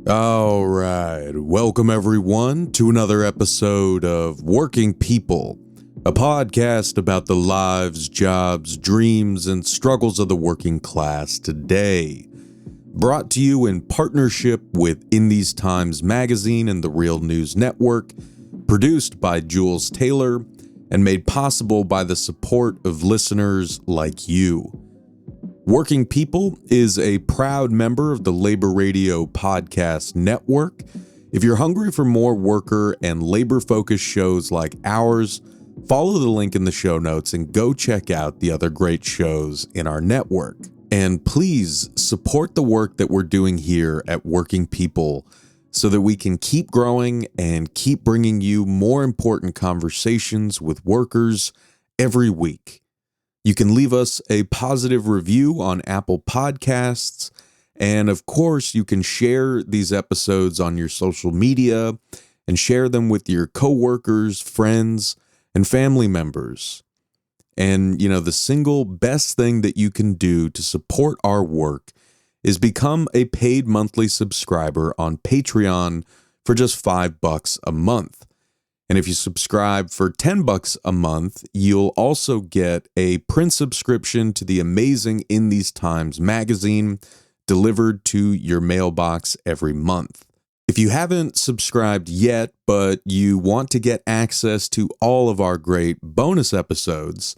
All right, welcome everyone to another episode of Working People, a podcast about the lives, jobs, dreams, and struggles of the working class today. Brought to you in partnership with In These Times magazine and the Real News Network, produced by Jules Taylor, and made possible by the support of listeners like you. Working People is a proud member of the Labor Radio Podcast Network. If you're hungry for more worker and labor-focused shows like ours, follow the link in the show notes and go check out the other great shows in our network. And please support the work that we're doing here at Working People so that we can keep growing and keep bringing you more important conversations with workers every week. You can leave us a positive review on Apple Podcasts, and of course, you can share these episodes on your social media and share them with your coworkers, friends, and family members. And, the single best thing that you can do to support our work is become a paid monthly subscriber on Patreon for just $5 a month. And if you subscribe for $10 a month, you'll also get a print subscription to the amazing In These Times magazine delivered to your mailbox every month. If you haven't subscribed yet, but you want to get access to all of our great bonus episodes,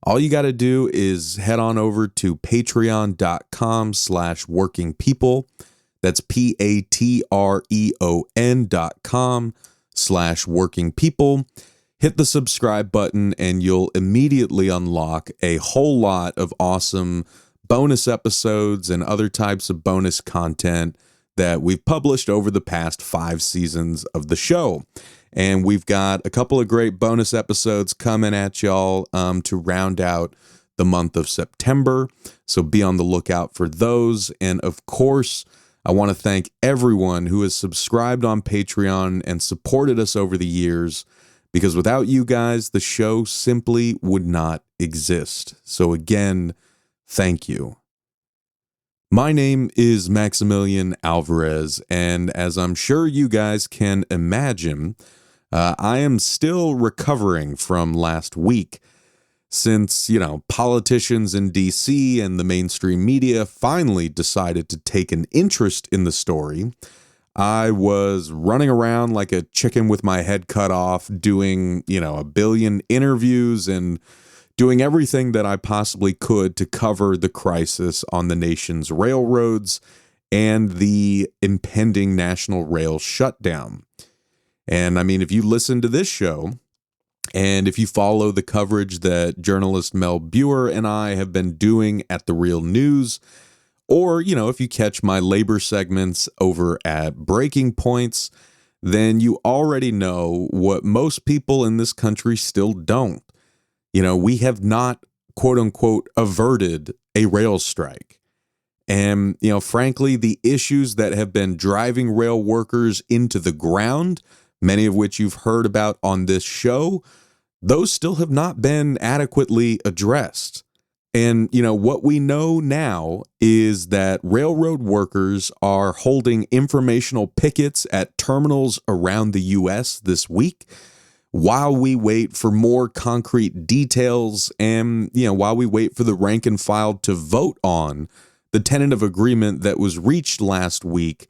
all you got to do is head on over to patreon.com/workingpeople. That's patreon.com/workingpeople. Hit the subscribe button and you'll immediately unlock a whole lot of awesome bonus episodes and other types of bonus content that we've published over the past 5 seasons of the show. And we've got a couple of great bonus episodes coming at y'all to round out the month of September. So be on the lookout for those. And of course, I want to thank everyone who has subscribed on Patreon and supported us over the years, because without you guys, the show simply would not exist. So again, thank you. My name is Maximilian Alvarez, and as I'm sure you guys can imagine, I am still recovering from last week. Since, politicians in D.C. and the mainstream media finally decided to take an interest in the story, I was running around like a chicken with my head cut off, doing, a billion interviews and doing everything that I possibly could to cover the crisis on the nation's railroads and the impending national rail shutdown. And if you listen to this show, and if you follow the coverage that journalist Mel Buer and I have been doing at The Real News, or, if you catch my labor segments over at Breaking Points, then you already know what most people in this country still don't. We have not, quote unquote, averted a rail strike. And, frankly, the issues that have been driving rail workers into the ground, many of which you've heard about on this show, those still have not been adequately addressed. And, what we know now is that railroad workers are holding informational pickets at terminals around the U.S. this week while we wait for more concrete details and, while we wait for the rank and file to vote on the tentative agreement that was reached last week,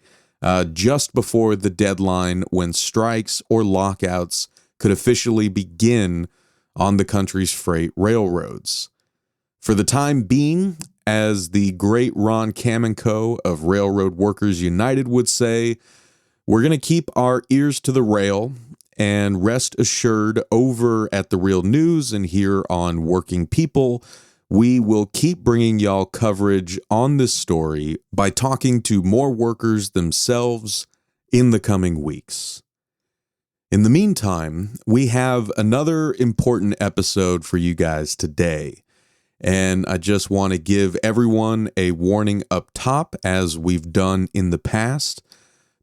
just before the deadline when strikes or lockouts could officially begin on the country's freight railroads. For the time being, as the great Ron Kamenko of Railroad Workers United would say, we're going to keep our ears to the rail and rest assured over at The Real News and here on Working People, we will keep bringing y'all coverage on this story by talking to more workers themselves in the coming weeks. In the meantime, we have another important episode for you guys today. And I just want to give everyone a warning up top, as we've done in the past,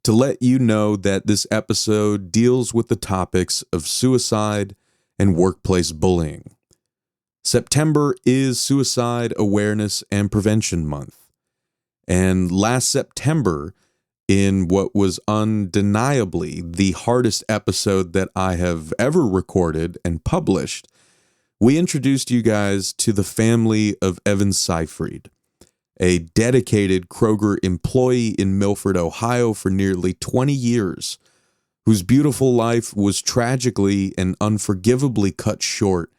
to let you know that this episode deals with the topics of suicide and workplace bullying. September is Suicide Awareness and Prevention Month. And last September, in what was undeniably the hardest episode that I have ever recorded and published, we introduced you guys to the family of Evan Seyfried, a dedicated Kroger employee in Milford, Ohio for nearly 20 years, whose beautiful life was tragically and unforgivably cut short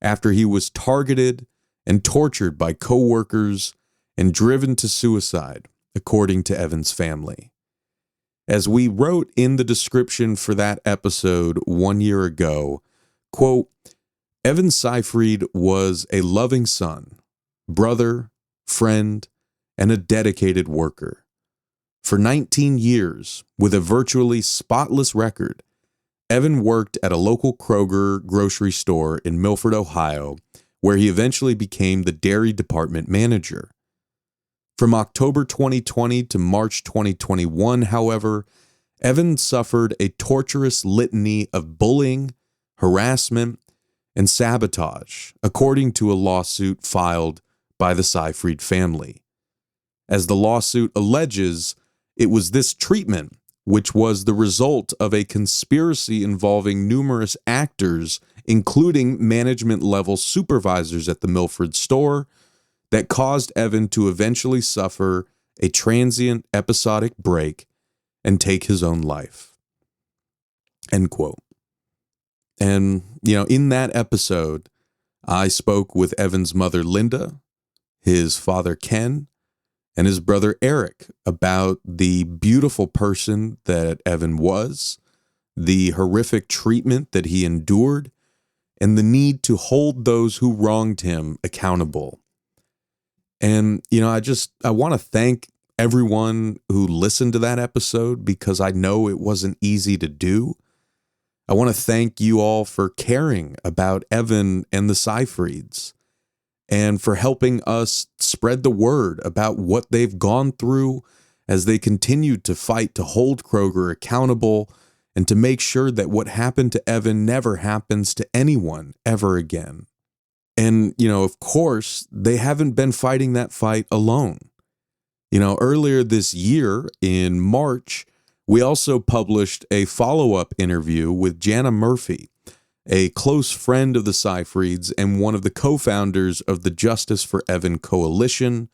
after he was targeted and tortured by coworkers and driven to suicide, according to Evan's family. As we wrote in the description for that episode 1 year ago, quote, Evan Seyfried was a loving son, brother, friend, and a dedicated worker. For 19 years, with a virtually spotless record, Evan worked at a local Kroger grocery store in Milford, Ohio, where he eventually became the dairy department manager. From October 2020 to March 2021, however, Evan suffered a torturous litany of bullying, harassment, and sabotage, according to a lawsuit filed by the Seyfried family. As the lawsuit alleges, it was this treatment which was the result of a conspiracy involving numerous actors, including management-level supervisors at the Milford store, that caused Evan to eventually suffer a transient episodic break and take his own life. End quote. And, in that episode, I spoke with Evan's mother, Linda, his father, Ken, and his brother, Eric, about the beautiful person that Evan was, the horrific treatment that he endured, and the need to hold those who wronged him accountable. And, I want to thank everyone who listened to that episode because I know it wasn't easy to do. I want to thank you all for caring about Evan and the Seyfrieds and for helping us spread the word about what they've gone through as they continue to fight to hold Kroger accountable and to make sure that what happened to Evan never happens to anyone ever again. And, of course, they haven't been fighting that fight alone. Earlier this year, in March, we also published a follow-up interview with Jana Murphy, a close friend of the Seyfrieds and one of the co-founders of the Justice for Evan Coalition.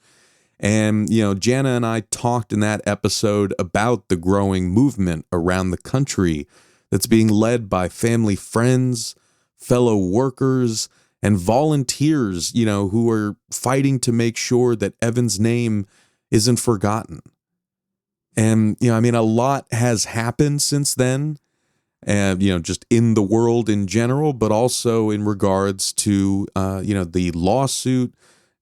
And, Jana and I talked in that episode about the growing movement around the country that's being led by family friends, fellow workers, and volunteers, who are fighting to make sure that Evan's name isn't forgotten. And, a lot has happened since then, and, just in the world in general, but also in regards to, the lawsuit,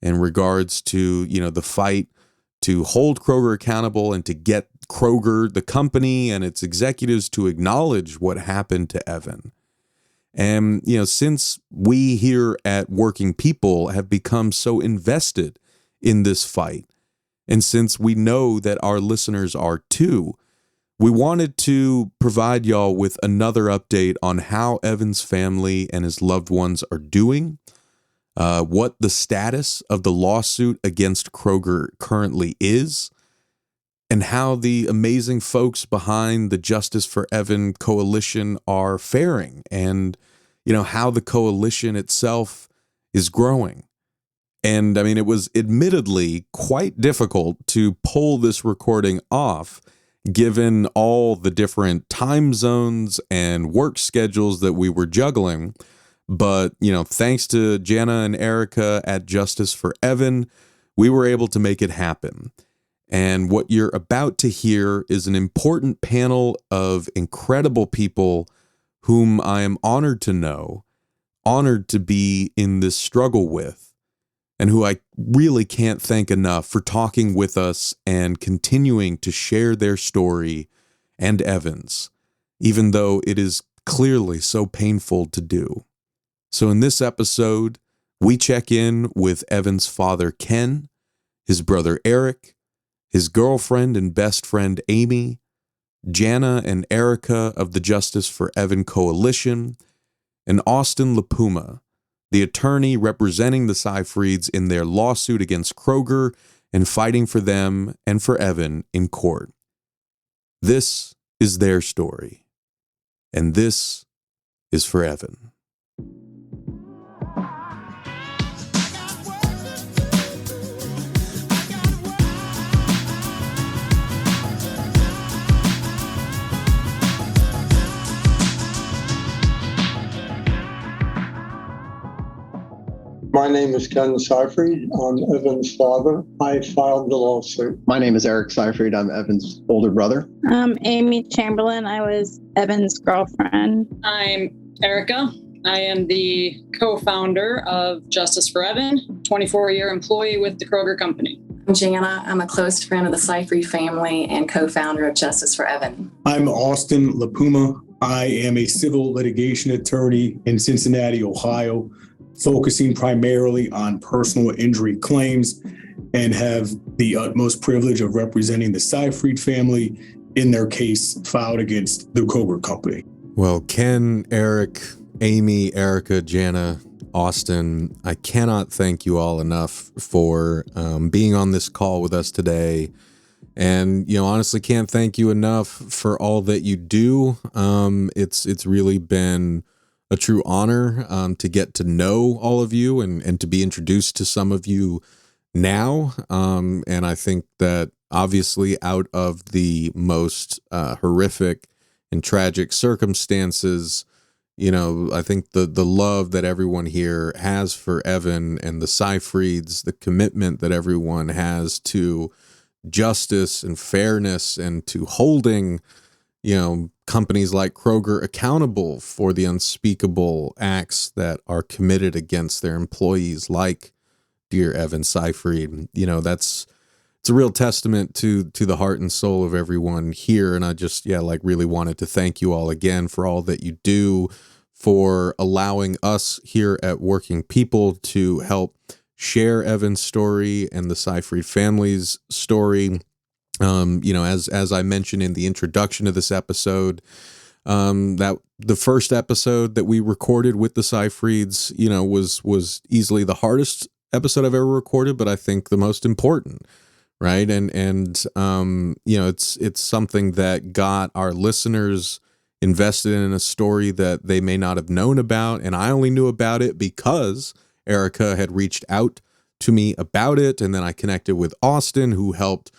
in regards to, the fight to hold Kroger accountable and to get Kroger, the company, and its executives to acknowledge what happened to Evan. And, since we here at Working People have become so invested in this fight, and since we know that our listeners are too, we wanted to provide y'all with another update on how Evan's family and his loved ones are doing, what the status of the lawsuit against Kroger currently is, and how the amazing folks behind the Justice for Evan Coalition are faring, and, how the coalition itself is growing. And, it was admittedly quite difficult to pull this recording off, given all the different time zones and work schedules that we were juggling. But, thanks to Jana and Erica at Justice for Evan, we were able to make it happen. And what you're about to hear is an important panel of incredible people whom I am honored to know, honored to be in this struggle with, and who I really can't thank enough for talking with us and continuing to share their story and Evan's, even though it is clearly so painful to do. So in this episode, we check in with Evan's father, Ken, his brother, Eric, his girlfriend and best friend, Amy, Jana and Erica of the Justice for Evan Coalition, and Austin LiPuma, the attorney representing the Seyfrieds in their lawsuit against Kroger and fighting for them and for Evan in court. This is their story, and this is for Evan. My name is Ken Seyfried. I'm Evan's father. I filed the lawsuit. My name is Eric Seyfried. I'm Evan's older brother. I'm Amy Chamberlin. I was Evan's girlfriend. I'm Erica. I am the co-founder of Justice for Evan, 24-year employee with the Kroger company. I'm Jana. I'm a close friend of the Seyfried family and co-founder of Justice for Evan. I'm Austin LiPuma. I am a civil litigation attorney in Cincinnati, Ohio, focusing primarily on personal injury claims, and have the utmost privilege of representing the Seyfried family in their case filed against the Kroger company. Well, Ken, Eric, Amy, Erica, Jana, Austin, I cannot thank you all enough for being on this call with us today. And, honestly can't thank you enough for all that you do. It's really been a true honor to get to know all of you and to be introduced to some of you now. And I think that obviously out of the most horrific and tragic circumstances, I think the love that everyone here has for Evan and the Seyfrieds, the commitment that everyone has to justice and fairness and to holding companies like Kroger accountable for the unspeakable acts that are committed against their employees, like dear Evan Seyfried. It's a real testament to the heart and soul of everyone here. And I just, really wanted to thank you all again for all that you do, for allowing us here at Working People to help share Evan's story and the Seyfried family's story. As I mentioned in the introduction to this episode, that the first episode that we recorded with the Seyfrieds, was easily the hardest episode I've ever recorded, but I think the most important, right? And it's something that got our listeners invested in a story that they may not have known about, and I only knew about it because Erica had reached out to me about it, and then I connected with Austin, who helped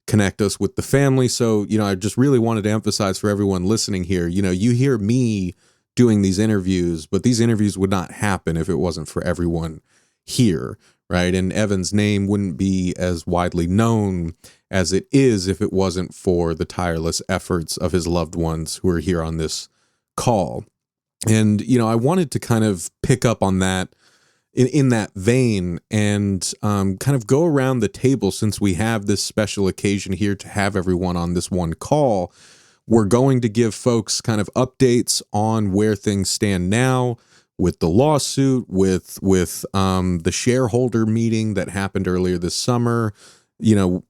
connect us with the family. So, I just really wanted to emphasize for everyone listening here, you hear me doing these interviews, but these interviews would not happen if it wasn't for everyone here, right? And Evan's name wouldn't be as widely known as it is if it wasn't for the tireless efforts of his loved ones who are here on this call. And, I wanted to kind of pick up on that in that vein and kind of go around the table, since we have this special occasion here to have everyone on this one call. We're going to give folks kind of updates on where things stand now with the lawsuit, with the shareholder meeting that happened earlier this summer.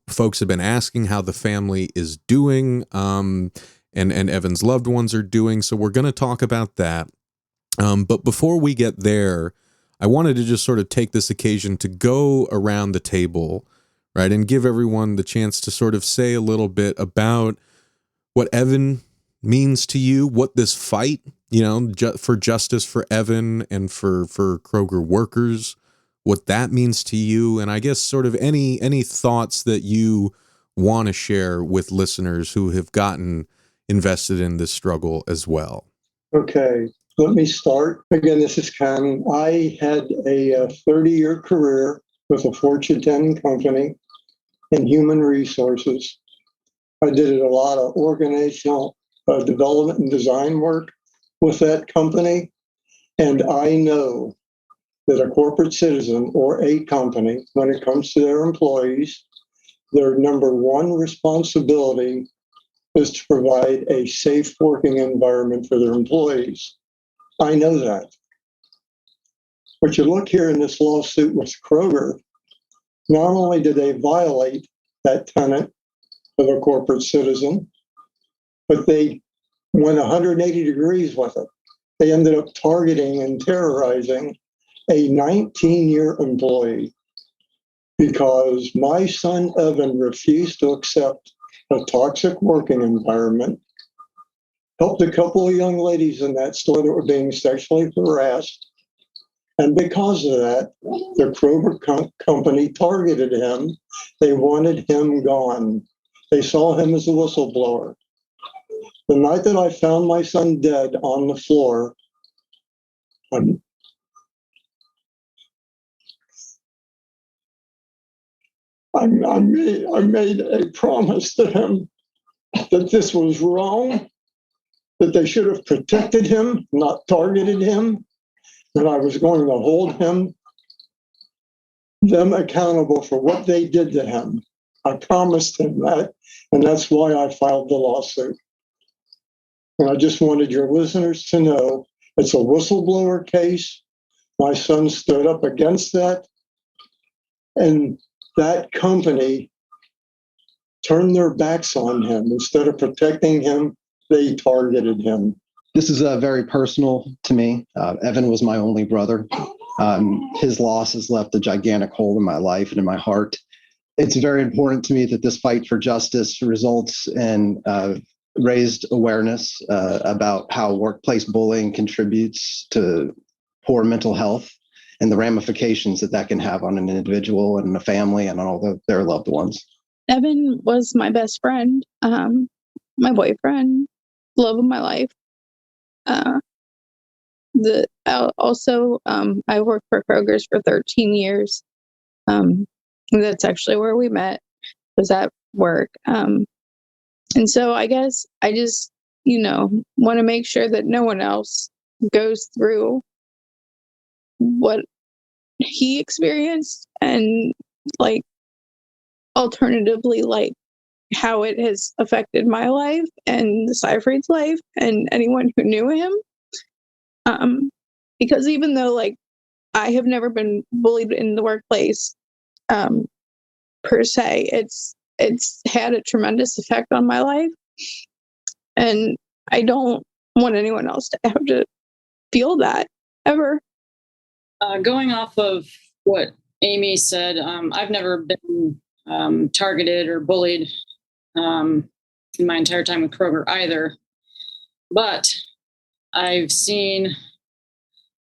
Folks have been asking how the family is doing and Evan's loved ones are doing. So we're going to talk about that. But before we get there, I wanted to just sort of take this occasion to go around the table, right, and give everyone the chance to sort of say a little bit about what Evan means to you, what this fight, for justice for Evan and for Kroger workers, what that means to you, and I guess sort of any thoughts that you want to share with listeners who have gotten invested in this struggle as well. Okay. Let me start. Again, this is Ken. I had a 30-year career with a Fortune 10 company in human resources. I did a lot of organizational development and design work with that company. And I know that a corporate citizen or a company, when it comes to their employees, their number one responsibility is to provide a safe working environment for their employees. I know that. But you look here in this lawsuit with Kroger, not only did they violate that tenet of a corporate citizen, but they went 180 degrees with it. They ended up targeting and terrorizing a 19-year employee because my son Evan refused to accept a toxic working environment, helped a couple of young ladies in that store that were being sexually harassed. And because of that, the Kroger company targeted him. They wanted him gone. They saw him as a whistleblower. The night that I found my son dead on the floor, I made a promise to him that this was wrong, that they should have protected him, not targeted him, that I was going to hold them accountable for what they did to him. I promised him that, and that's why I filed the lawsuit. And I just wanted your listeners to know it's a whistleblower case. My son stood up against that, and that company turned their backs on him. Instead of protecting him, they targeted him. This is very personal to me. Evan was my only brother. His loss has left a gigantic hole in my life and in my heart. It's very important to me that this fight for justice results in raised awareness about how workplace bullying contributes to poor mental health and the ramifications that can have on an individual and a family and on all their loved ones. Evan was my best friend, my boyfriend, love of my life. I worked for Kroger's for 13 years. That's actually where we met, was at work. And so I guess I just, want to make sure that no one else goes through what he experienced, and alternatively, how it has affected my life and the Seyfrieds' life and anyone who knew him. Because even though I have never been bullied in the workplace, per se, it's had a tremendous effect on my life. And I don't want anyone else to have to feel that ever. Going off of what Amy said, I've never been targeted or bullied in my entire time with Kroger either. But I've seen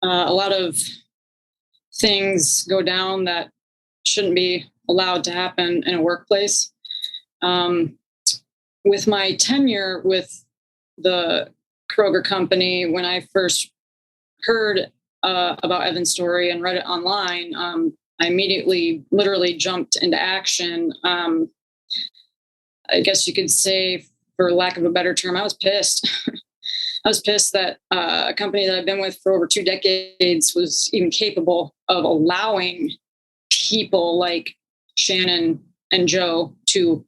a lot of things go down that shouldn't be allowed to happen in a workplace. With my tenure with the Kroger company, when I first heard about Evan's story and read it online, I immediately literally jumped into action. I guess you could say, for lack of a better term, I was pissed. I was pissed that a company that I've been with for over 2 decades was even capable of allowing people like Shannon and Joe to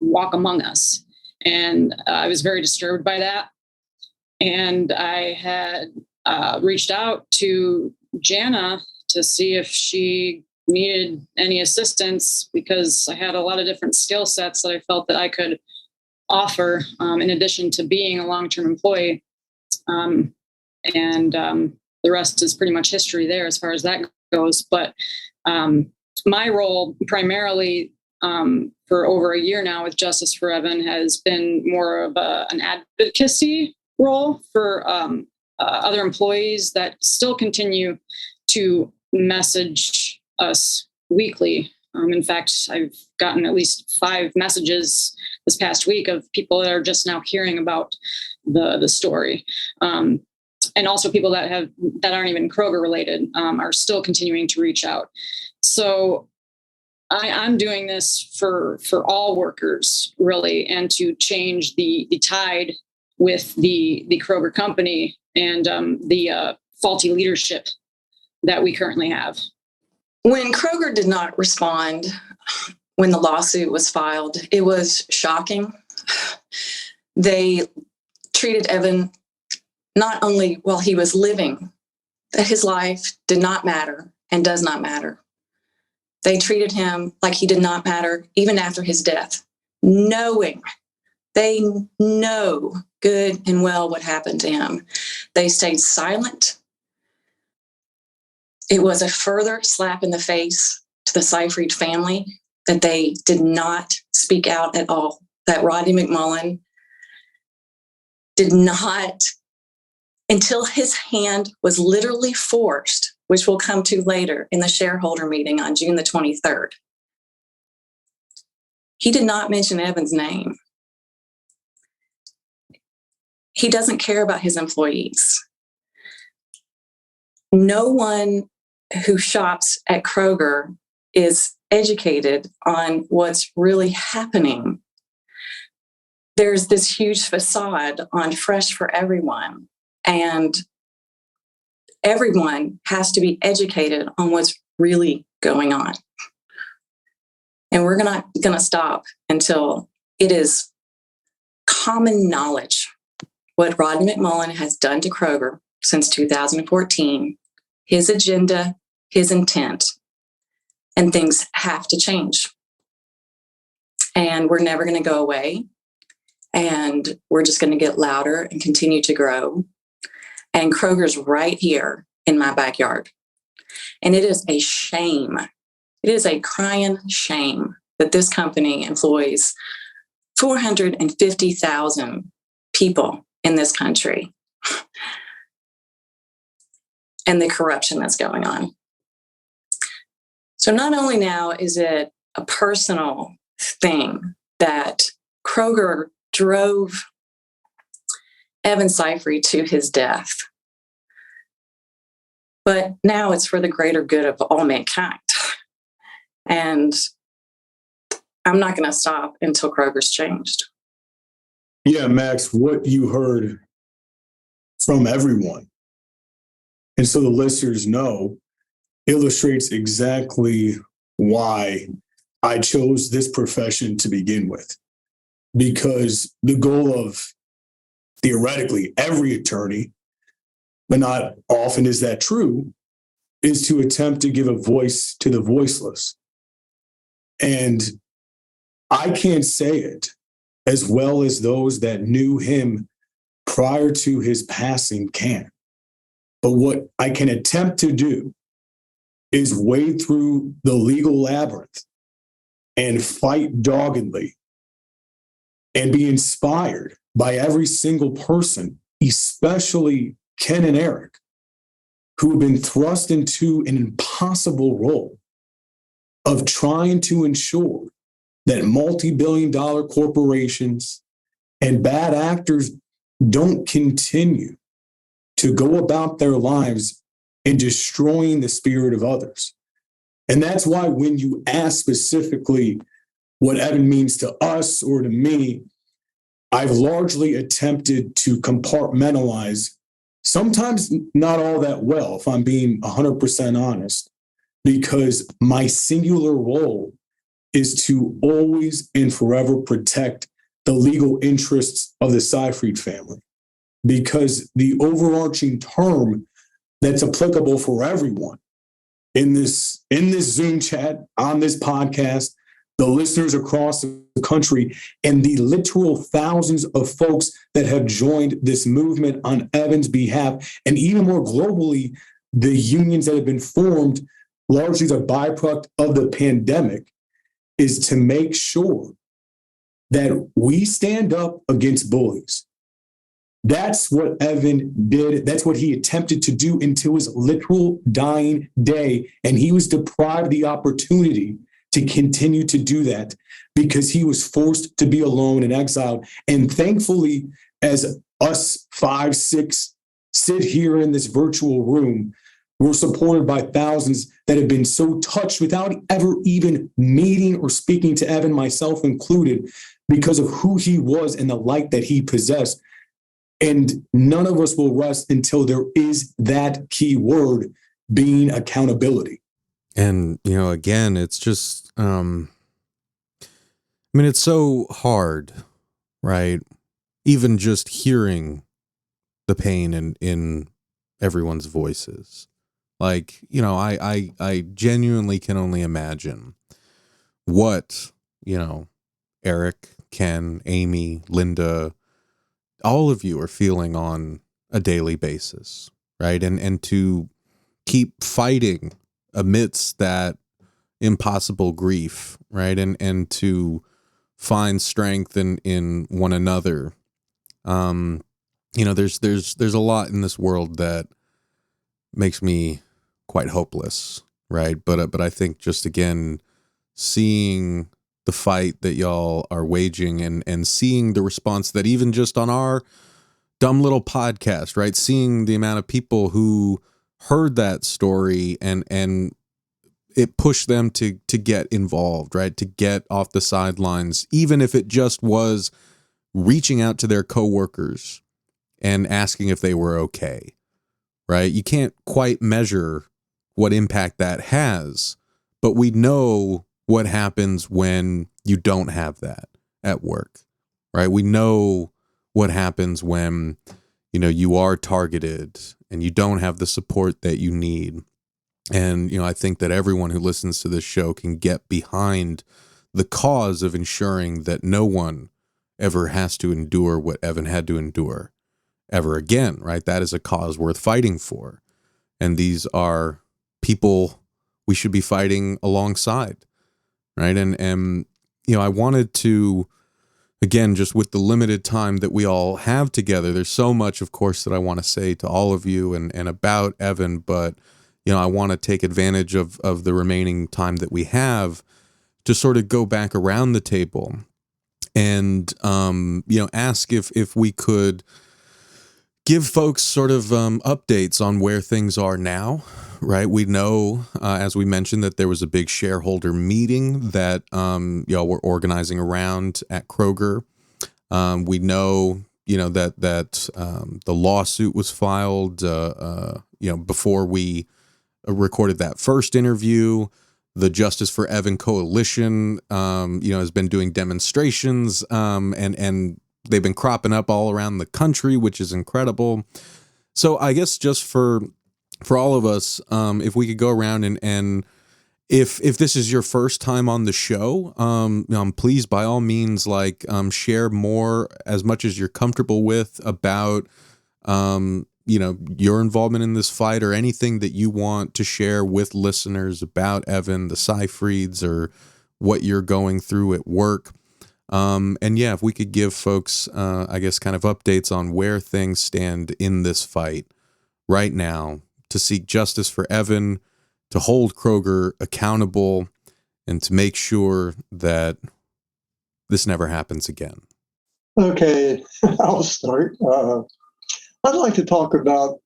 walk among us. And I was very disturbed by that. And I had reached out to Jana to see if she needed any assistance, because I had a lot of different skill sets that I felt that I could offer in addition to being a long-term employee. And the rest is pretty much history there as far as that goes. But my role primarily for over a year now with Justice for Evan has been more of an advocacy role for other employees that still continue to message us weekly. In fact, I've gotten at least 5 messages this past week of people that are just now hearing about the story. And also people that aren't even Kroger related are still continuing to reach out. So I'm doing this for all workers, really, and to change the tide with the Kroger company and the faulty leadership that we currently have. When Kroger did not respond when the lawsuit was filed, it was shocking. They treated Evan not only while he was living, that his life did not matter and does not matter. They treated him like he did not matter even after his death, knowing they know good and well what happened to him. They stayed silent. It was a further slap in the face to the Seyfried family that they did not speak out at all. that Rodney McMullen did not, until his hand was literally forced, which we'll come to later in the shareholder meeting on June the 23rd. He did not mention Evan's name. He doesn't care about his employees. No one who shops at Kroger is educated on what's really happening. There's this huge facade on Fresh for Everyone, and everyone has to be educated on what's really going on. And we're not going to stop until it is common knowledge what Rodney McMullen has done to Kroger since 2014, his agenda, his intent, and things have to change. And we're never going to go away. And we're just going to get louder and continue to grow. And Kroger's right here in my backyard. And it is a shame. It is a crying shame that this company employs 450,000 people in this country. And the corruption that's going on. So not only now is it a personal thing that Kroger drove Evan Seyfried to his death, but now it's for the greater good of all mankind. And I'm not going to stop until Kroger's changed. Yeah, Max, what you heard from everyone, and so the listeners know, illustrates exactly why I chose this profession to begin with. Because the goal of, theoretically, every attorney, but not often is that true, is to attempt to give a voice to the voiceless. And I can't say it as well as those that knew him prior to his passing can. But what I can attempt to do is wade through the legal labyrinth and fight doggedly and be inspired by every single person, especially Ken and Eric, who have been thrust into an impossible role of trying to ensure that multi-billion-dollar corporations and bad actors don't continue to go about their lives and destroying the spirit of others. And that's why when you ask specifically what Evan means to us or to me, I've largely attempted to compartmentalize, sometimes not all that well, if I'm being 100% honest, because my singular role is to always and forever protect the legal interests of the Seyfried family. Because the overarching term that's applicable for everyone in this Zoom chat, on this podcast, the listeners across the country, and the literal thousands of folks that have joined this movement on Evan's behalf, and even more globally, the unions that have been formed largely as a byproduct of the pandemic, is to make sure that we stand up against bullies. That's what Evan did. That's what he attempted to do until his literal dying day. And he was deprived the opportunity to continue to do that because he was forced to be alone and exiled. And thankfully, as us 5, 6 sit here in this virtual room, we're supported by thousands that have been so touched without ever even meeting or speaking to Evan, myself included, because of who he was and the light that he possessed. And none of us will rest until there is that key word being accountability. And, again, it's just, it's so hard, right? Even just hearing the pain in everyone's voices. Like, I genuinely can only imagine what, Eric, Ken, Amy, Linda, all of you are feeling on a daily basis, right? And to keep fighting amidst that impossible grief, right? And to find strength in one another. There's a lot in this world that makes me quite hopeless, right? But I think just again, seeing the fight that y'all are waging and seeing the response that even just on our dumb little podcast, right? Seeing the amount of people who heard that story and it pushed them to get involved, right? To get off the sidelines, even if it just was reaching out to their coworkers and asking if they were okay, right? You can't quite measure what impact that has, but we know what happens when you don't have that at work, right? We know what happens when, you are targeted and you don't have the support that you need. And, I think that everyone who listens to this show can get behind the cause of ensuring that no one ever has to endure what Evan had to endure ever again, right? That is a cause worth fighting for. And these are people we should be fighting alongside, right? And I wanted to, again, just with the limited time that we all have together, there's so much, of course, that I want to say to all of you and about Evan, but, I want to take advantage of the remaining time that we have to sort of go back around the table and, ask if we could give folks sort of updates on where things are now, right? We know, as we mentioned, that there was a big shareholder meeting that y'all were organizing around at Kroger. We know, that the lawsuit was filed, before we recorded that first interview. The Justice for Evan Coalition, has been doing demonstrations, and they've been cropping up all around the country, which is incredible. So I guess just for all of us, if we could go around and if this is your first time on the show, please by all means, share more as much as you're comfortable with about, your involvement in this fight or anything that you want to share with listeners about Evan, the Seyfrieds, or what you're going through at work. If we could give folks, I guess, kind of updates on where things stand in this fight right now to seek justice for Evan, to hold Kroger accountable, and to make sure that this never happens again. Okay, I'll start. I'd like to talk about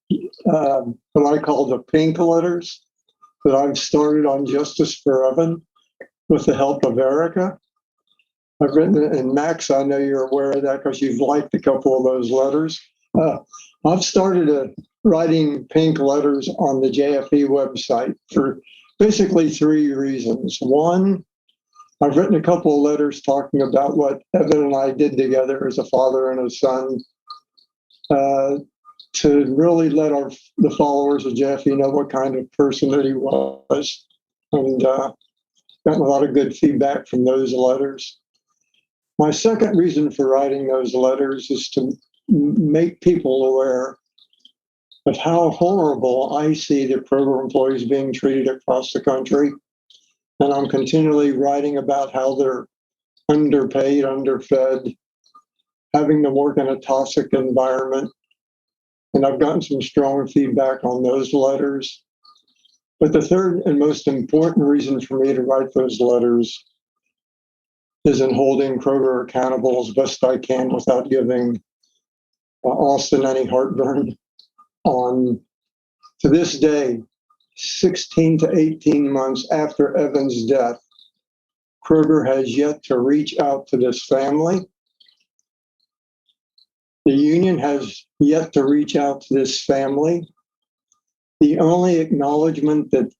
what I call the pink letters that I've started on Justice for Evan with the help of Erica. I've written it, and Max, I know you're aware of that because you've liked a couple of those letters. I've started writing pink letters on the JFE website for basically three reasons. One, I've written a couple of letters talking about what Evan and I did together as a father and a son, to really let the followers of JFE know what kind of person that he was, and gotten a lot of good feedback from those letters. My second reason for writing those letters is to make people aware of how horrible I see the Kroger employees being treated across the country. And I'm continually writing about how they're underpaid, underfed, having to work in a toxic environment. And I've gotten some strong feedback on those letters. But the third and most important reason for me to write those letters is in holding Kroger accountable as best I can without giving Austin any heartburn. To this day, 16 to 18 months after Evan's death, Kroger has yet to reach out to this family. The union has yet to reach out to this family. The only acknowledgement that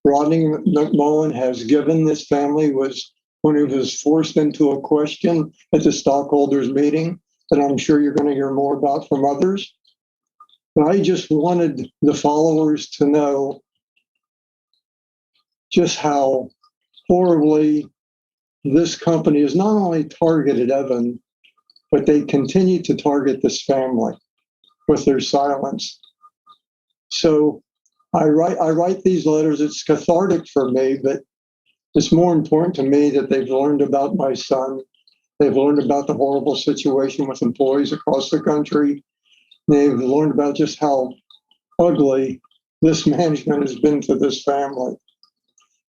Rodney McMullen has given this family was when he was forced into a question at the stockholders meeting that I'm sure you're going to hear more about from others. But I just wanted the followers to know just how horribly this company has not only targeted Evan, but they continue to target this family with their silence. So I write these letters. It's cathartic for me, but it's more important to me that they've learned about my son They've learned about the horrible situation with employees across the country. They've learned about just how ugly this management has been to this family.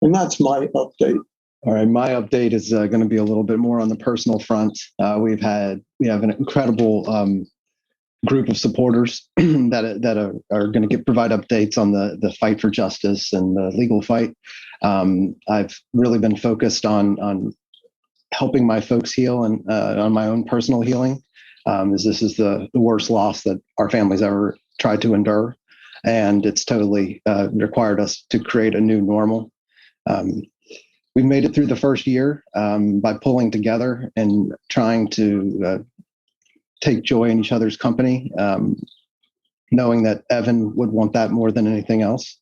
And that's my update. All right, my update is going to be a little bit more on the personal front. We have an incredible group of supporters that are going to provide updates on the fight for justice and the legal fight. I've really been focused on helping my folks heal and on my own personal healing, as this is the worst loss that our family's ever tried to endure, and it's totally required us to create a new normal. We've made it through the first year by pulling together and trying to take joy in each other's company, knowing that Evan would want that more than anything else.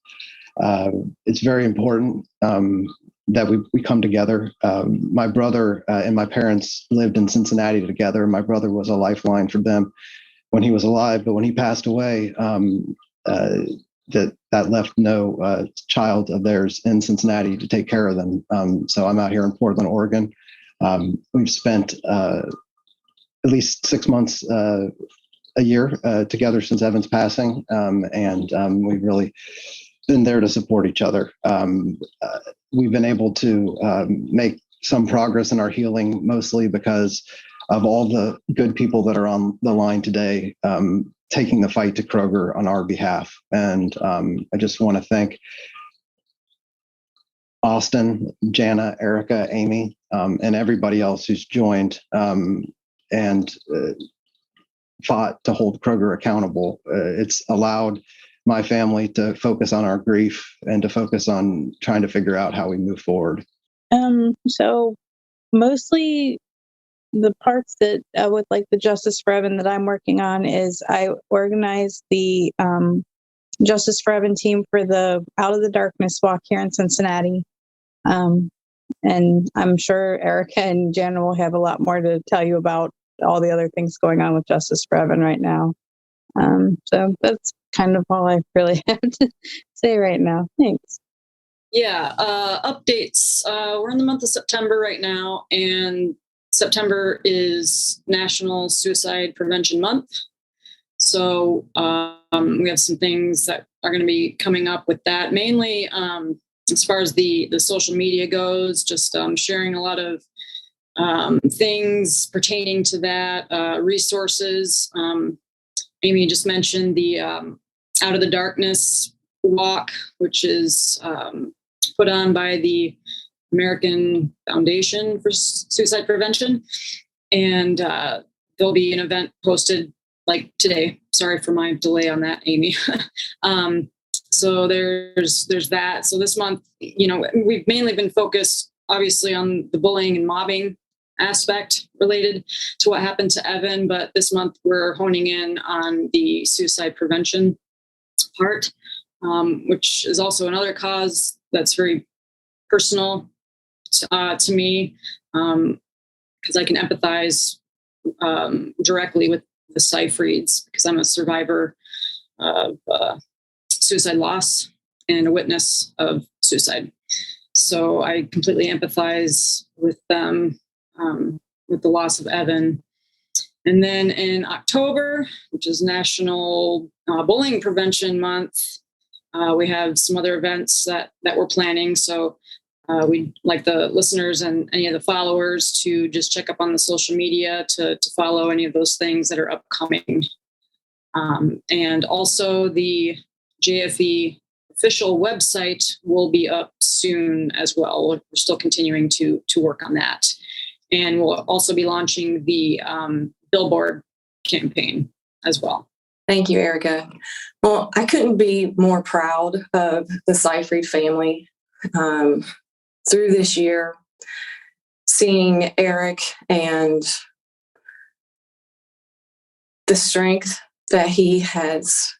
It's very important that we come together. My brother and my parents lived in Cincinnati together. My brother was a lifeline for them when he was alive, but when he passed away, that left no child of theirs in Cincinnati to take care of them. So I'm out here in Portland, Oregon. We've spent at least 6 months a year together since Evan's passing, and we've really been there to support each other. We've been able to make some progress in our healing, mostly because of all the good people that are on the line today, taking the fight to Kroger on our behalf. And I just want to thank Austin, Jana, Erica, Amy, and everybody else who's joined and fought to hold Kroger accountable. It's allowed my family to focus on our grief and to focus on trying to figure out how we move forward. So mostly the parts that with like the Justice for Evan that I'm working on is I organized the Justice for Evan team for the Out of the Darkness walk here in Cincinnati. And I'm sure Erica and Jana will have a lot more to tell you about all the other things going on with Justice for Evan right now. So that's kind of all I really have to say right now. Thanks. Yeah, updates. We're in the month of September right now, and September is National Suicide Prevention Month. So we have some things that are going to be coming up with that, mainly as far as the social media goes, just sharing a lot of things pertaining to that, resources. Amy just mentioned the Out of the Darkness walk, which is put on by the American Foundation for Suicide Prevention. And there'll be an event posted like today. Sorry for my delay on that, Amy. So there's that. So this month, we've mainly been focused obviously on the bullying and mobbing aspect related to what happened to Evan. But this month we're honing in on the suicide prevention part, which is also another cause that's very personal to me, because I can empathize directly with the Seyfrieds, because I'm a survivor of suicide loss and a witness of suicide. So I completely empathize with them, with the loss of Evan. And then in October, which is National Bullying Prevention Month, we have some other events that we're planning. So we'd like the listeners and any of the followers to just check up on the social media to follow any of those things that are upcoming. And also the JFE official website will be up soon as well. We're still continuing to work on that. And we'll also be launching the billboard campaign as well. Thank you, Erica. Well, I couldn't be more proud of the Seyfried family through this year. Seeing Eric and the strength that he has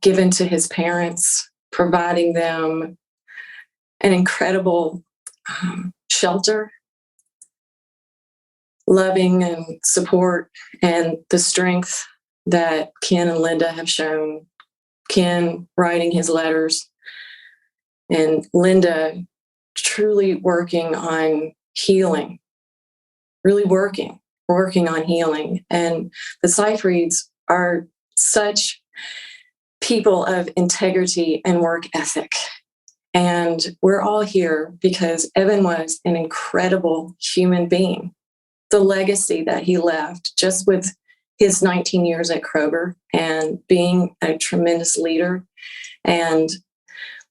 given to his parents, providing them an incredible shelter, loving and support, and the strength that Ken and Linda have shown. Ken writing his letters, and Linda truly working on healing really working on healing. And the Seyfrieds are such people of integrity and work ethic. And we're all here because Evan was an incredible human being. The legacy that he left just with his 19 years at Kroger and being a tremendous leader, and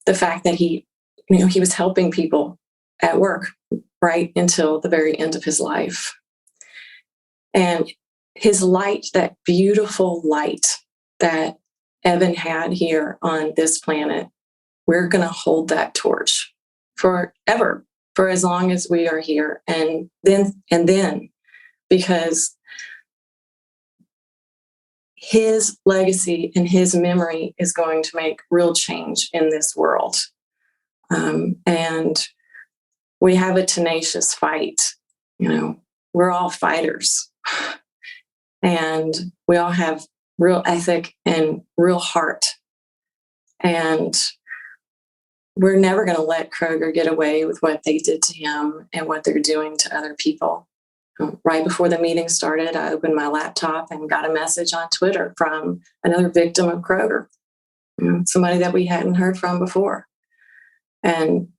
the fact that he was helping people at work right until the very end of his life. And his light, that beautiful light that Evan had here on this planet, we're going to hold that torch forever, for as long as we are here. And then, because his legacy and his memory is going to make real change in this world. And we have a tenacious fight. We're all fighters. And we all have real ethic and real heart. And we're never going to let Kroger get away with what they did to him and what they're doing to other people. Right before the meeting started, I opened my laptop and got a message on Twitter from another victim of Kroger, somebody that we hadn't heard from before. And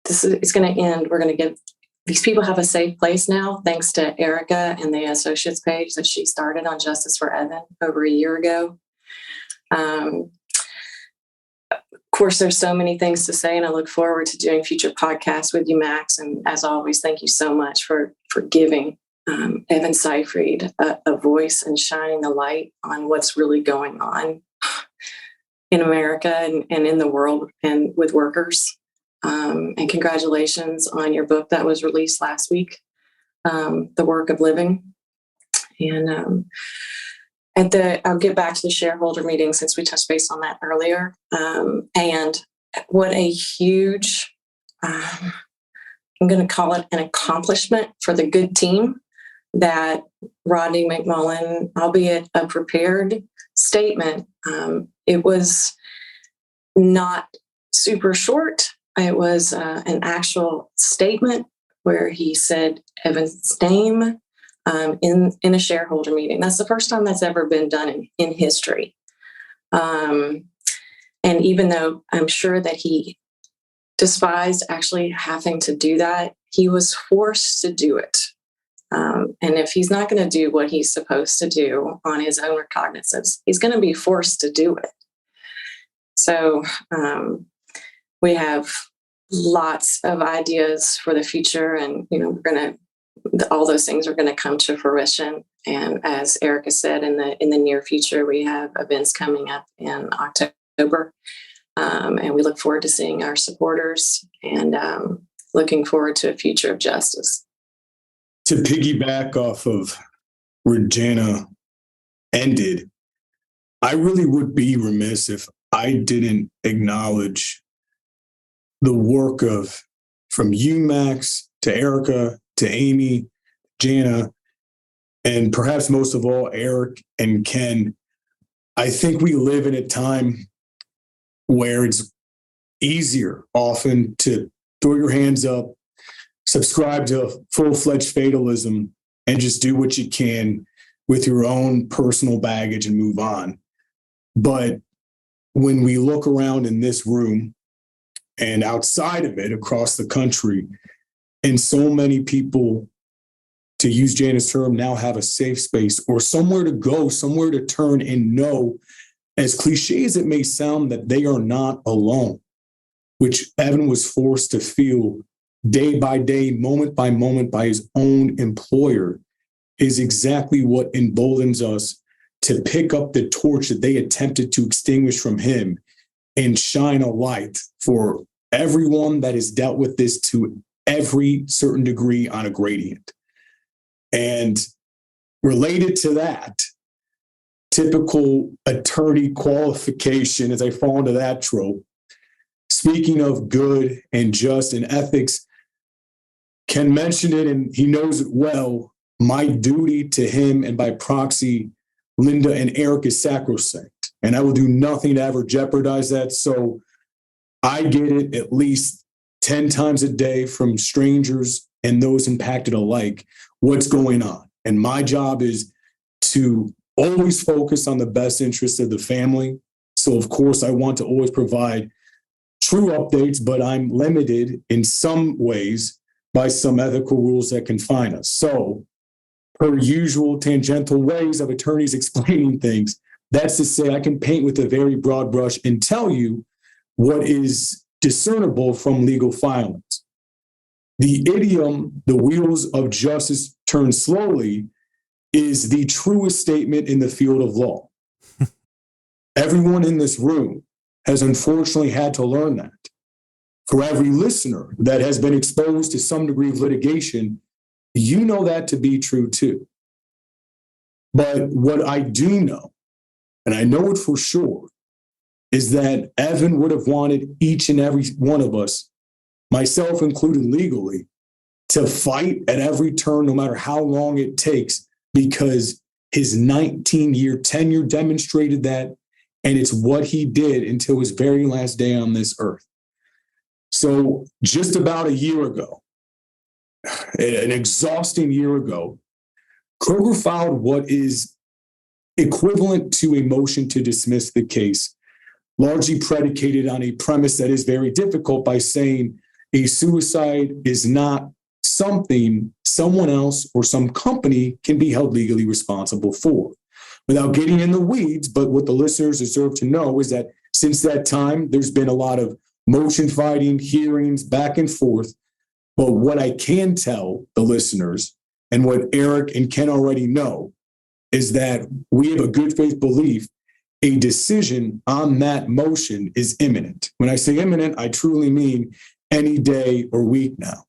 it's going to end. We're going to give these people have a safe place now, thanks to Erica and the associates page that she started on Justice for Evan over a year ago. Of course, there's so many things to say, and I look forward to doing future podcasts with you, Max. And as always, thank you so much for giving Evan Seyfried a voice and shining the light on what's really going on in America and in the world and with workers. And congratulations on your book that was released last week, The Work of Living. And I'll get back to the shareholder meeting since we touched base on that earlier. And what a huge, I'm going to call it an accomplishment for the good team that Rodney McMullen, albeit a prepared statement, it was not super short. It was an actual statement where he said Evan's name in a shareholder meeting. That's the first time that's ever been done in history. And even though I'm sure that he despised actually having to do that, he was forced to do it. And if he's not going to do what he's supposed to do on his own recognizance, he's going to be forced to do it. So we have lots of ideas for the future, and all those things are going to come to fruition. And as Erica said, in the near future, we have events coming up in October, and we look forward to seeing our supporters and looking forward to a future of justice. To piggyback off of where Jana ended, I really would be remiss if I didn't acknowledge the work from you, Max, to Erica, to Amy, Jana, and perhaps most of all, Eric and Ken. I think we live in a time where it's easier often to throw your hands up, subscribe to full-fledged fatalism, and just do what you can with your own personal baggage and move on. But when we look around in this room and outside of it across the country, and so many people, to use Jana's term, now have a safe space or somewhere to go, somewhere to turn and know, as cliche as it may sound, that they are not alone, which Evan was forced to feel day by day, moment by moment by his own employer, is exactly what emboldens us to pick up the torch that they attempted to extinguish from him and shine a light for everyone that has dealt with this to every certain degree on a gradient. And related to that, typical attorney qualification, as I fall into that trope, speaking of good and just and ethics, Ken mentioned it and he knows it well. My duty to him and by proxy, Linda and Eric, is sacrosanct, and I will do nothing to ever jeopardize that. So I get it at least 10 times a day from strangers and those impacted alike what's going on. And my job is to always focus on the best interest of the family. So, of course, I want to always provide true updates, but I'm limited in some ways by some ethical rules that confine us. So, per usual tangential ways of attorneys explaining things, that's to say I can paint with a very broad brush and tell you what is discernible from legal filings. The idiom, the wheels of justice turn slowly, is the truest statement in the field of law. Everyone in this room has unfortunately had to learn that. For every listener that has been exposed to some degree of litigation, you know that to be true too. But what I do know, and I know it for sure, is that Evan would have wanted each and every one of us, myself included legally, to fight at every turn, no matter how long it takes, because his 19-year tenure demonstrated that, and it's what he did until his very last day on this earth. So just about a year ago, an exhausting year ago, Kroger filed what is equivalent to a motion to dismiss the case, largely predicated on a premise that is very difficult by saying a suicide is not something someone else or some company can be held legally responsible for. Without getting in the weeds, but what the listeners deserve to know is that since that time, there's been a lot of motion fighting, hearings, back and forth. But what I can tell the listeners, and what Eric and Ken already know, is that we have a good faith belief a decision on that motion is imminent. When I say imminent, I truly mean any day or week now.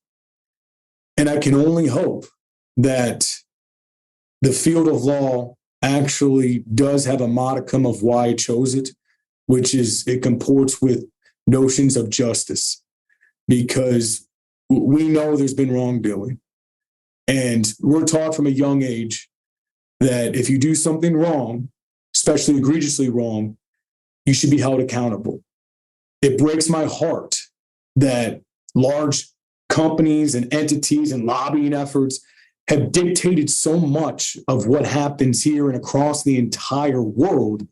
And I can only hope that the field of law actually does have a modicum of why it chose it, which is it comports with notions of justice, because we know there's been wrongdoing. And we're taught from a young age that if you do something wrong, especially egregiously wrong, you should be held accountable. It breaks my heart that large companies and entities and lobbying efforts have dictated so much of what happens here and across the entire world.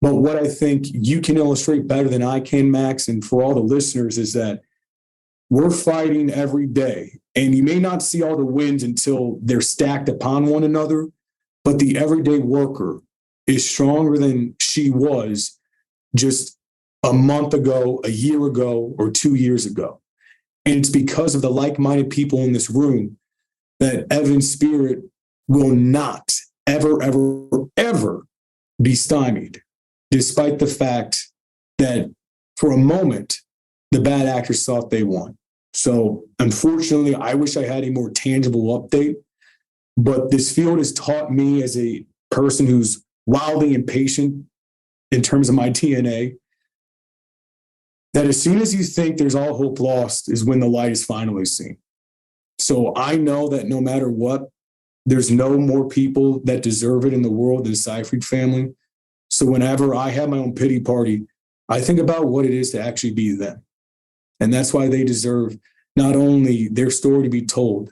But what I think you can illustrate better than I can, Max, and for all the listeners, is that we're fighting every day. And you may not see all the wins until they're stacked upon one another, but the everyday worker is stronger than she was just a month ago, a year ago, or 2 years ago. And it's because of the like-minded people in this room that Evan's spirit will not ever, ever, ever be stymied, despite the fact that for a moment, the bad actors thought they won. So unfortunately, I wish I had a more tangible update, but this field has taught me as a person who's wildly impatient in terms of my DNA, that as soon as you think there's all hope lost is when the light is finally seen. So I know that no matter what, there's no more people that deserve it in the world than the Seyfried family. So whenever I have my own pity party, I think about what it is to actually be them. And that's why they deserve not only their story to be told,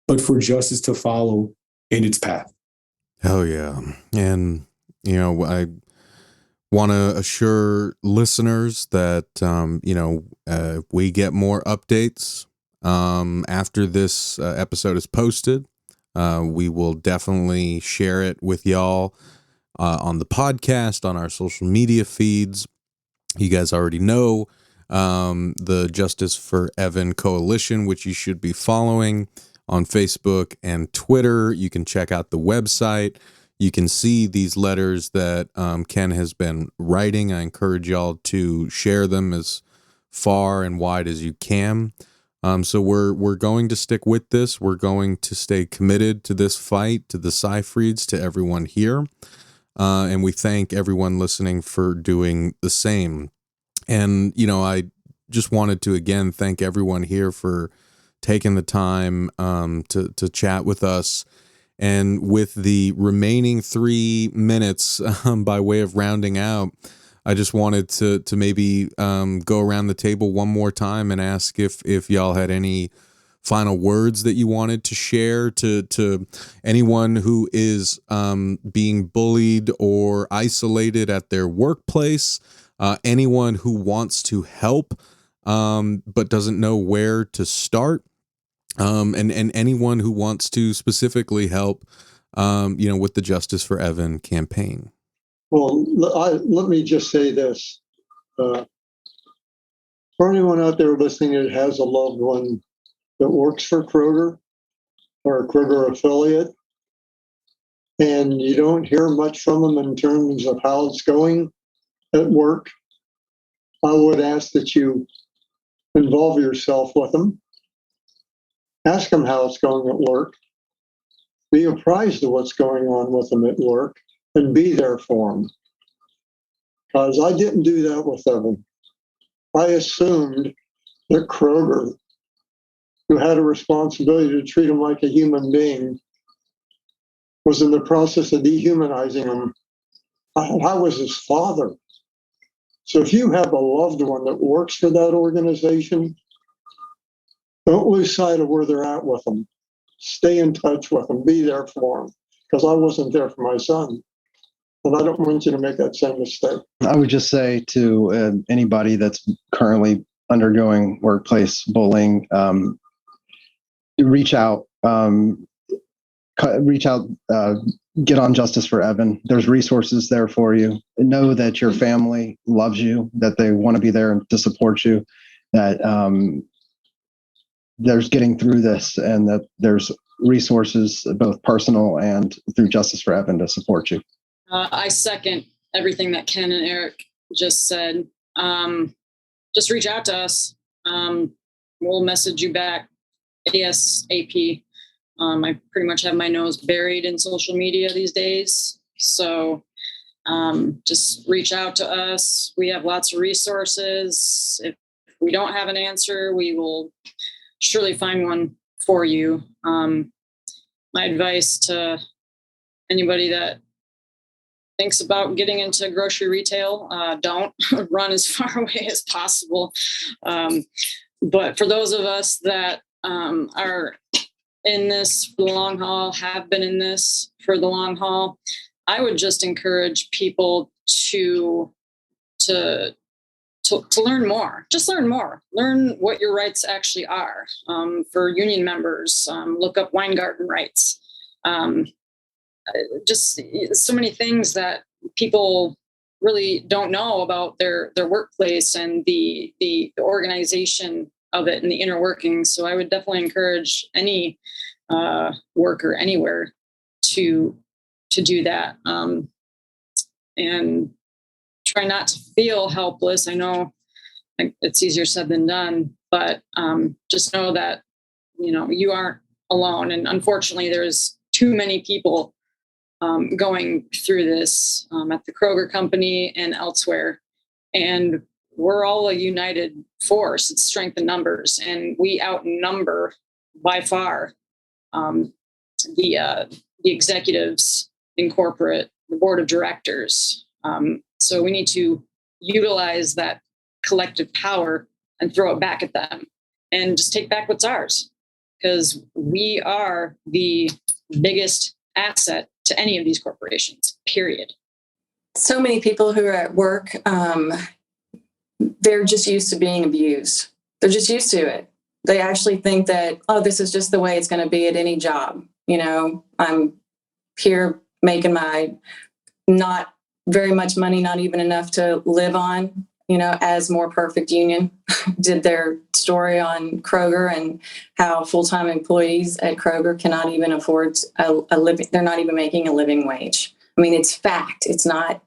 but for justice to follow in its path. Oh, yeah. And, you know, I want to assure listeners that, if we get more updates after this episode is posted, we will definitely share it with y'all on the podcast, on our social media feeds. You guys already know the Justice for Evan Coalition, which you should be following on Facebook and Twitter. You can check out the website. You can see these letters that Ken has been writing. I encourage y'all to share them as far and wide as you can. So we're going to stick with this. We're going to stay committed to this fight, to the Seyfrieds, to everyone here. And we thank everyone listening for doing the same. And, I just wanted to, again, thank everyone here for taking the time to chat with us. And with the remaining 3 minutes by way of rounding out, I just wanted to maybe go around the table one more time and ask if y'all had any final words that you wanted to share to anyone who is being bullied or isolated at their workplace, anyone who wants to help but doesn't know where to start, and anyone who wants to specifically help, with the Justice for Evan campaign? Well, let me just say this. For anyone out there listening that has a loved one that works for Kroger or a Kroger affiliate, and you don't hear much from them in terms of how it's going at work, I would ask that you involve yourself with them. Ask them how it's going at work. Be apprised of what's going on with them at work and be there for them. Because I didn't do that with Evan. I assumed that Kroger, who had a responsibility to treat him like a human being, was in the process of dehumanizing him. I was his father. So if you have a loved one that works for that organization, don't lose sight of where they're at with them. Stay in touch with them. Be there for them. Because I wasn't there for my son. And I don't want you to make that same mistake. I would just say to anybody that's currently undergoing workplace bullying, reach out, get on Justice for Evan. There's resources there for you. Know that your family loves you, that they want to be there to support you, that there's getting through this, and that there's resources, both personal and through Justice for Evan, to support you. I second everything that Ken and Eric just said. Just reach out to us. We'll message you back ASAP. I pretty much have my nose buried in social media these days. So just reach out to us. We have lots of resources. If we don't have an answer, we will surely find one for you. My advice to anybody that thinks about getting into grocery retail, don't run as far away as possible. But for those of us that are in this for the long haul, have been in this for the long haul, I would just encourage people to learn more. Just learn more. Learn what your rights actually are. For union members, look up Weingarten rights. Just so many things that people really don't know about their workplace and the organization of it and the inner workings. So I would definitely encourage any worker anywhere to do that, and try not to feel helpless. I know it's easier said than done, but just know that you aren't alone. And unfortunately, there's too many people going through this at the Kroger company and elsewhere. And we're all a united force. It's strength in numbers, and we outnumber by far the executives in corporate, the board of directors. So we need to utilize that collective power and throw it back at them and just take back what's ours, because we are the biggest asset to any of these corporations, period. So many people who are at work, they're just used to being abused. They're just used to it. They actually think that, oh, this is just the way it's going to be at any job. I'm here making my not very much money, not even enough to live on, as More Perfect Union did their story on Kroger and how full-time employees at Kroger cannot even afford a living. They're not even making a living wage. I mean, it's fact. It's not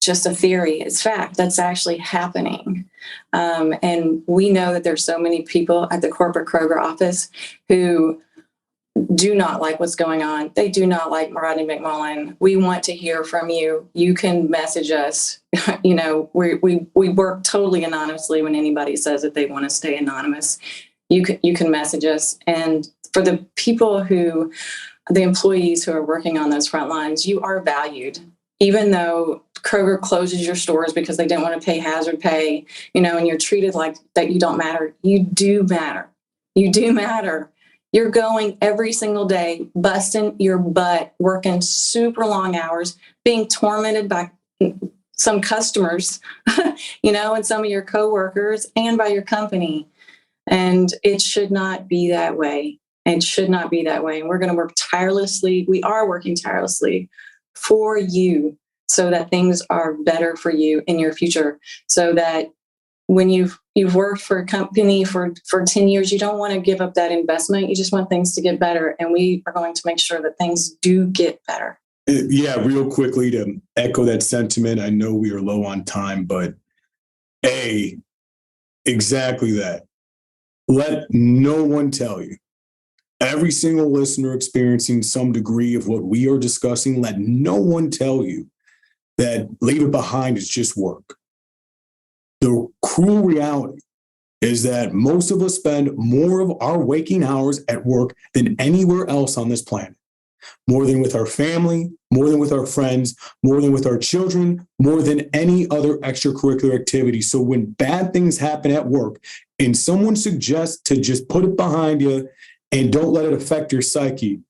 just a theory. It's fact. That's actually happening. And we know that there's so many people at the corporate Kroger office who do not like what's going on. They do not like Rodney McMullen. We want to hear from you. You can message us. We work totally anonymously when anybody says that they want to stay anonymous. You can message us. And for the employees who are working on those front lines, you are valued. Even though Kroger closes your stores because they don't want to pay hazard pay, and you're treated like that you don't matter, you do matter. You do matter. You're going every single day, busting your butt, working super long hours, being tormented by some customers, and some of your coworkers and by your company. And it should not be that way. It should not be that way. And we're going to work tirelessly. We are working tirelessly for you so that things are better for you in your future. So that when you've worked for a company for 10 years, you don't want to give up that investment. You just want things to get better. And we are going to make sure that things do get better. Yeah, real quickly to echo that sentiment. I know we are low on time, but exactly that. Let no one tell you. Every single listener experiencing some degree of what we are discussing, let no one tell you that leave it behind is just work. The cruel reality is that most of us spend more of our waking hours at work than anywhere else on this planet. More than with our family, more than with our friends, more than with our children, more than any other extracurricular activity. So when bad things happen at work and someone suggests to just put it behind you and don't let it affect your psyche,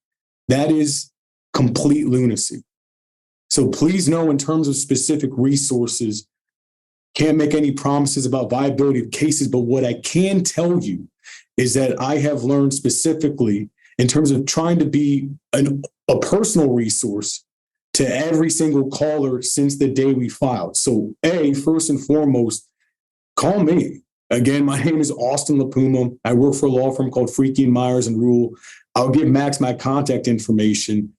that is complete lunacy. So please know, in terms of specific resources, can't make any promises about viability of cases, but what I can tell you is that I have learned specifically in terms of trying to be a personal resource to every single caller since the day we filed. So first and foremost, call me. Again, my name is Austin LiPuma. I work for a law firm called Freaky & Myers and Rule. I'll give Max my contact information.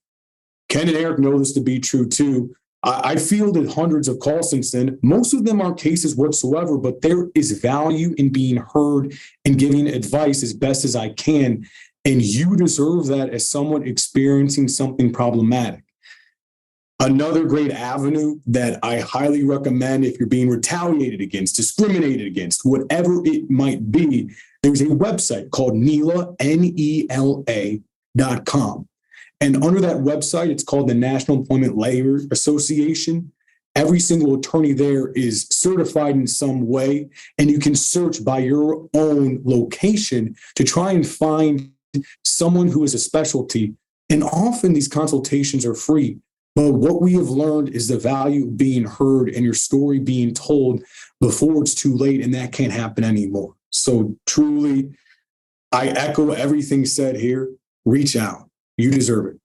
Ken and Eric know this to be true too. I fielded hundreds of calls since then. Most of them aren't cases whatsoever, but there is value in being heard and giving advice as best as I can. And you deserve that as someone experiencing something problematic. Another great avenue that I highly recommend if you're being retaliated against, discriminated against, whatever it might be, there's a website called NELA, NELA.com. And under that website, it's called the National Employment Labor Association. Every single attorney there is certified in some way, and you can search by your own location to try and find someone who is a specialty. And often these consultations are free. But what we have learned is the value of being heard and your story being told before it's too late, and that can't happen anymore. So truly, I echo everything said here. Reach out. You deserve it.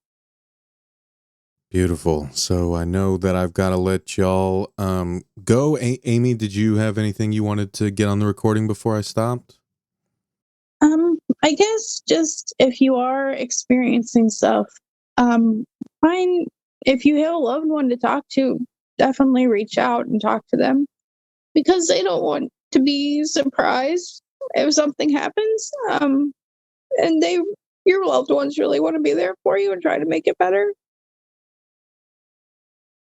Beautiful. So I know that I've got to let y'all go. Amy, did you have anything you wanted to get on the recording before I stopped? I guess just if you are experiencing stuff, find if you have a loved one to talk to, definitely reach out and talk to them, because they don't want to be surprised if something happens. And your loved ones really want to be there for you and try to make it better.